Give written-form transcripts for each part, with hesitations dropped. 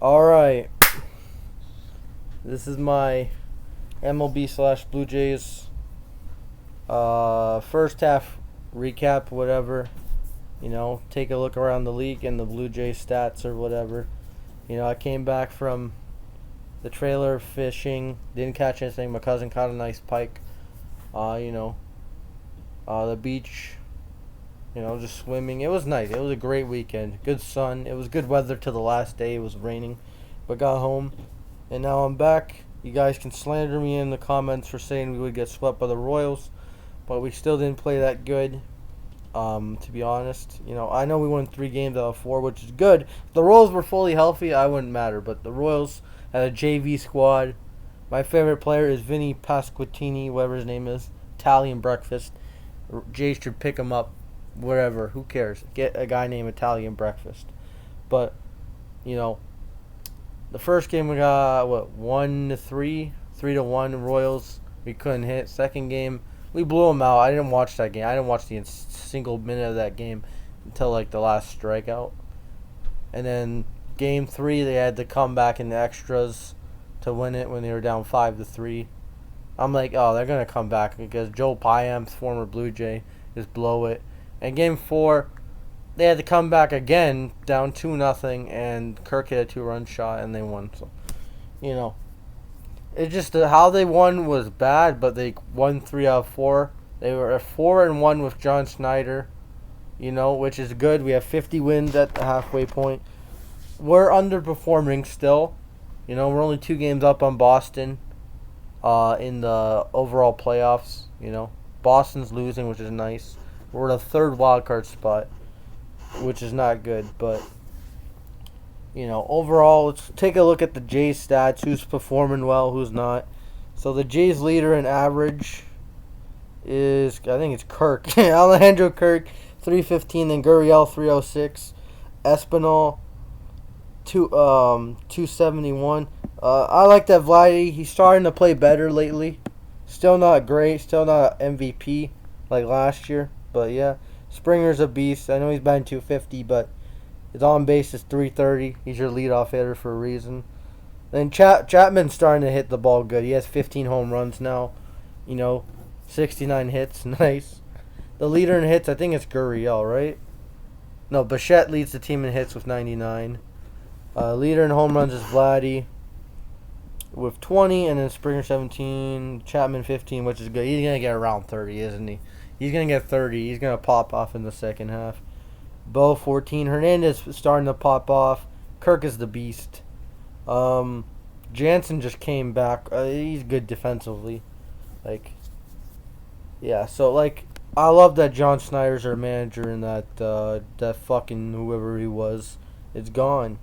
Alright, this is my MLB slash Blue Jays first half recap, whatever. Take a look around the league and the Blue Jays stats or whatever. I came back from the trailer fishing, didn't catch anything. My cousin caught a nice pike. The beach, just swimming. It was nice. It was a great weekend. Good sun. It was good weather till the last day. It was raining, but got home, and now I'm back. You guys can slander me in the comments for saying we would get swept by the Royals, but we still didn't play that good. To be honest, I know we won 3 games out of 4, which is good. If the Royals were fully healthy, I wouldn't matter, but the Royals had a JV squad. My favorite player is Vinny Pasquantini, whatever his name is. Italian breakfast. Jays should pick him up wherever. Who cares? Get a guy named Italian breakfast. But, the first game we got, 1-3? 3-1 Royals. We couldn't hit. Second game, we blew them out. I didn't watch that game. I didn't watch the single minute of that game until, the last strikeout. And then game 3, they had to come back in the extras to win it when they were down 5-3. I'm like, oh, they're going to come back because Joe Piam's former Blue Jay just blow it. And game 4, they had to come back again, down 2-0, and Kirk hit a 2-run shot, and they won. So, it's just how they won was bad, but they won 3 out of 4. They were at 4-1 with John Schneider, which is good. We have 50 wins at the halfway point. We're underperforming still. We're only 2 games up on Boston in the overall playoffs. Boston's losing, which is nice. We're in a 3rd wild card spot, which is not good. But, overall, let's take a look at the Jays stats. Who's performing well, who's not. So the Jays leader in average is, I think it's Kirk. Alejandro Kirk, 315. Then Gurriel, 306. Espinal, 271. I like that Vladdy. He's starting to play better lately. Still not great. Still not MVP like last year. But yeah, Springer's a beast. I know he's batting 250, but his on base is 330. He's your leadoff hitter for a reason. Then Chapman's starting to hit the ball good. He has 15 home runs now. 69 hits. Nice. The leader in hits, I think it's Gurriel, right? No, Bichette leads the team in hits with 99. Leader in home runs is Vladdy with 20, and then Springer 17, Chapman 15, which is good. He's going to get around 30, isn't he? He's going to get 30. He's going to pop off in the second half. Bo 14. Hernandez starting to pop off. Kirk is the beast. Jansen just came back. He's good defensively. I love that John Snyder's our manager and that fucking whoever he was, it's gone.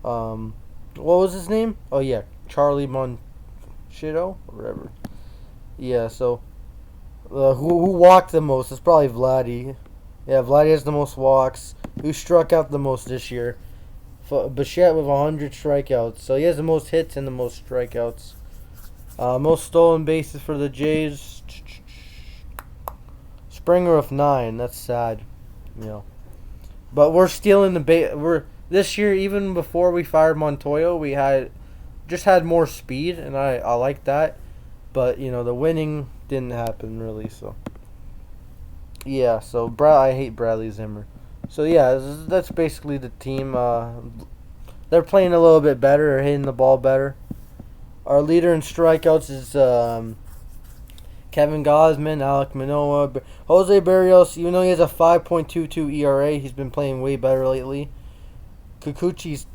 What was his name? Oh yeah, Charlie Monchito or whatever. Yeah, so who walked the most? It's probably Vladdy. Yeah, Vladdy has the most walks. Who struck out the most this year? Bichette with 100 strikeouts. So he has the most hits and the most strikeouts. Most stolen bases for the Jays. Springer with 9. That's sad, But we're stealing the base. This year, even before we fired Montoyo, we had more speed, and I like that. But the winning didn't happen really. So yeah, so I hate Bradley Zimmer. So yeah, that's basically the team. They're playing a little bit better, or hitting the ball better. Our leader in strikeouts is Kevin Gausman, Alek Manoah, Jose Barrios. Even though he has a 5.22 ERA, he's been playing way better lately. Kikuchi's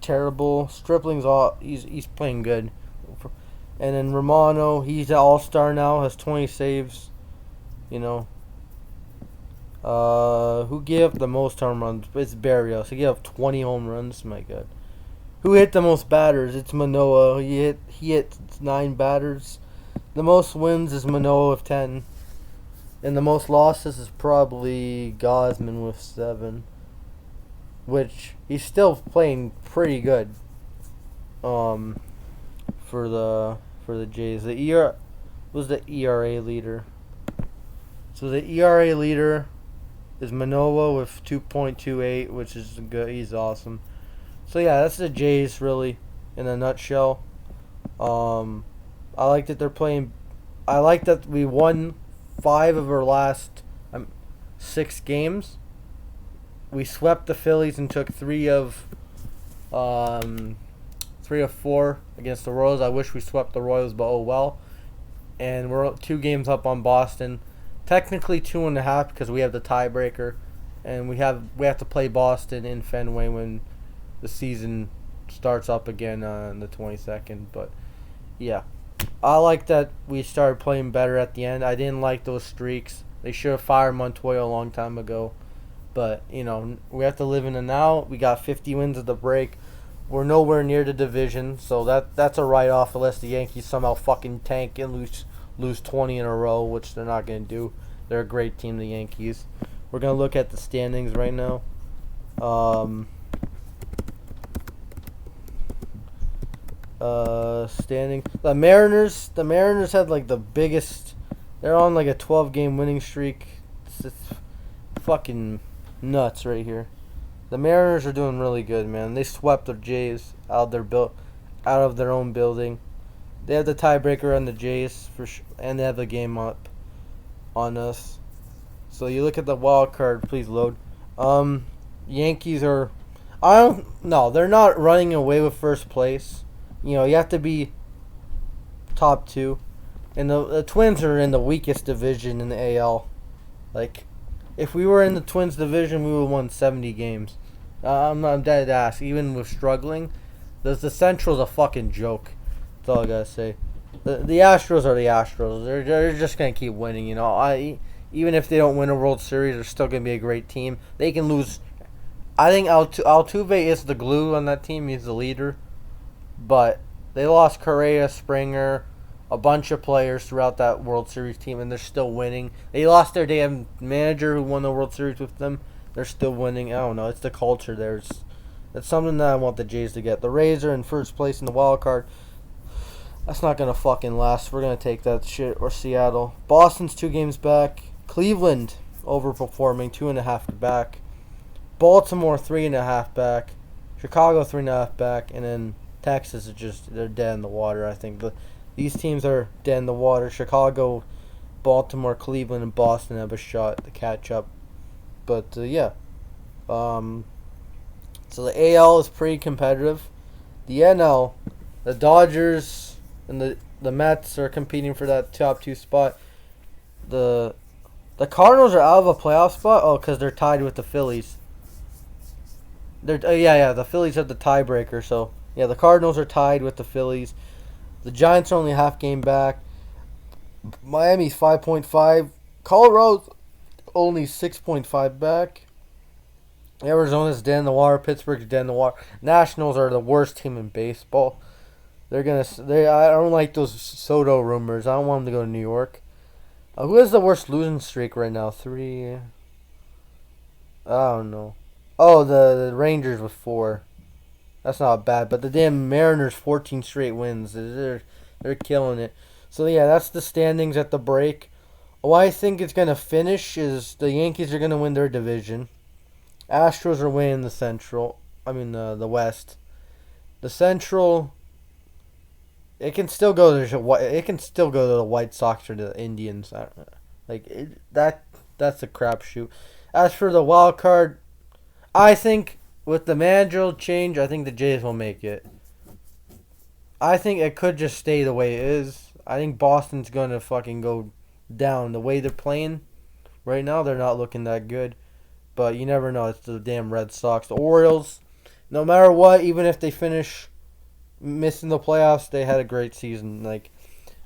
terrible. Stripling's he's playing good. And then Romano, he's an all-star now, has 20 saves. Who gave up the most home runs? It's Barrios. He gave up 20 home runs. My God. Who hit the most batters? It's Manoah. He hit 9 batters. The most wins is Manoah with 10. And the most losses is probably Gausman with 7. Which he's still playing pretty good. For the Jays. Was the ERA leader. So the ERA leader is Manoah with 2.28, which is good. He's awesome. So yeah, that's the Jays really in a nutshell. Um, I like that they're playing. I like that we won 5 of our last 6 games. We swept the Phillies and took um, 3 of 4 against the Royals. I wish we swept the Royals, but oh well. And we're 2 games up on Boston. Technically 2.5 because we have the tiebreaker, and we have to play Boston in Fenway when the season starts up again on the 22nd. But yeah, I like that we started playing better at the end. I didn't like those streaks. They should have fired Montoya a long time ago. But, we have to live in the now. We got 50 wins at the break. We're nowhere near the division, so that's a write-off unless the Yankees somehow fucking tank and lose 20 in a row, which they're not going to do. They're a great team, the Yankees. We're going to look at the standings right now. Standing. The Mariners had like the biggest. They're on like a 12-game winning streak. It's fucking nuts right here. The Mariners are doing really good, man. They swept the Jays out of their own building. They have the tiebreaker on the Jays and they have the game up on us. So you look at the wild card. Please load. Yankees are. I don't. No, they're not running away with first place. You have to be top 2, and the Twins are in the weakest division in the AL. Like, if we were in the Twins division, we would have won 70 games. I'm dead ass. Even with struggling, the Central's a fucking joke. That's all I gotta say. The Astros are the Astros. They're just gonna keep winning. Even if they don't win a World Series, they're still gonna be a great team. They can lose. I think Altuve is the glue on that team. He's the leader, but they lost Correa, Springer, a bunch of players throughout that World Series team, and they're still winning. They lost their damn manager who won the World Series with them. They're still winning. I don't know. It's the culture there. It's something that I want the Jays to get. The Rays are in first place in the wild card. That's not going to fucking last. We're going to take that shit. Or Seattle. Boston's 2 games back. Cleveland overperforming, 2.5 back. Baltimore 3.5 back. Chicago 3.5 back. And then Texas is they're dead in the water, I think. These teams are dead in the water. Chicago, Baltimore, Cleveland, and Boston have a shot to catch up. But, yeah. So the AL is pretty competitive. The NL, the Dodgers and the Mets are competing for that top 2 spot. The Cardinals are out of a playoff spot. Oh, because they're tied with the Phillies. The Phillies have the tiebreaker. So, yeah, the Cardinals are tied with the Phillies. The Giants are only a half game back. Miami's 5.5. Colorado's only 6.5 back. Arizona's dead in the water. Pittsburgh's dead in the water. Nationals are the worst team in baseball. I don't like those Soto rumors. I don't want them to go to New York. Who has the worst losing streak right now? 3. I don't know. Oh, the Rangers with 4. That's not bad. But the damn Mariners, 14 straight wins. They're killing it. So yeah, that's the standings at the break. What I think it's gonna finish is the Yankees are gonna win their division. Astros are winning the Central. The West. The Central. It can still go to the White Sox or the Indians. That's a crapshoot. As for the wild card, I think with the managerial change, I think the Jays will make it. I think it could just stay the way it is. I think Boston's gonna fucking go down the way they're playing right now. They're not looking that good. But you never know. It's the damn Red Sox. The Orioles, no matter what, even if they finish missing the playoffs, they had a great season.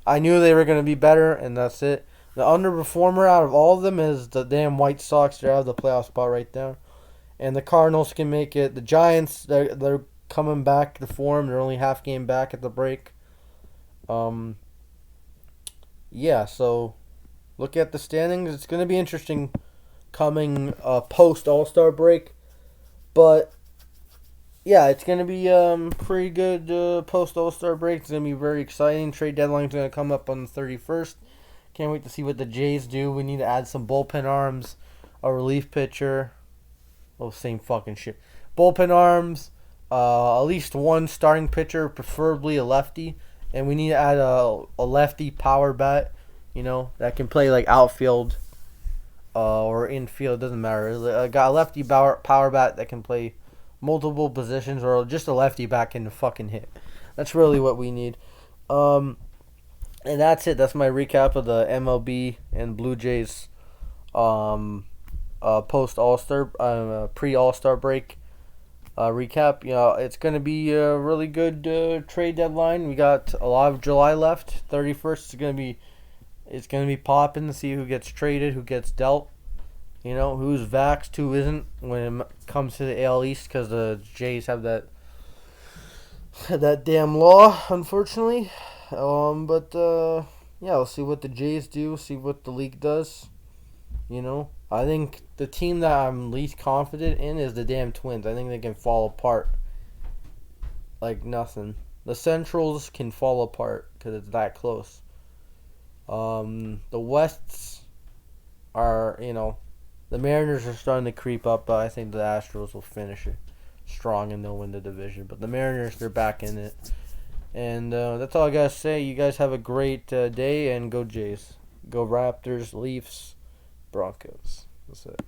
I knew they were going to be better, and that's it. The underperformer out of all of them is the damn White Sox. They're out of the playoff spot right there. And the Cardinals can make it. The Giants, they're coming back to form. They're only half game back at the break. Yeah, so look at the standings. It's going to be interesting coming post All-Star break, but yeah, it's gonna be pretty good post All-Star break. It's gonna be very exciting. Trade deadline's gonna come up on the 31st. Can't wait to see what the Jays do. We need to add some bullpen arms, a relief pitcher. Oh, same fucking shit. Bullpen arms, at least one starting pitcher, preferably a lefty, and we need to add a lefty power bat, that can play like outfield or infield, doesn't matter. Got a lefty power bat that can play multiple positions, or just a lefty bat can fucking hit. That's really what we need. And that's it. That's my recap of the MLB and Blue Jays post All-Star, pre All-Star break recap. It's gonna be a really good trade deadline. We got a lot of July left. 31st it's gonna be popping to see who gets traded, who gets dealt. Who's vaxxed, who isn't when it comes to the AL East, because the Jays have that damn law, unfortunately. But yeah, we'll see what the Jays do. See what the league does. I think the team that I'm least confident in is the damn Twins. I think they can fall apart like nothing. The Centrals can fall apart because it's that close. The Wests are, the Mariners are starting to creep up, but I think the Astros will finish it strong and they'll win the division. But the Mariners, they're back in it. And that's all I got to say. You guys have a great day, and go Jays. Go Raptors, Leafs, Broncos. That's it.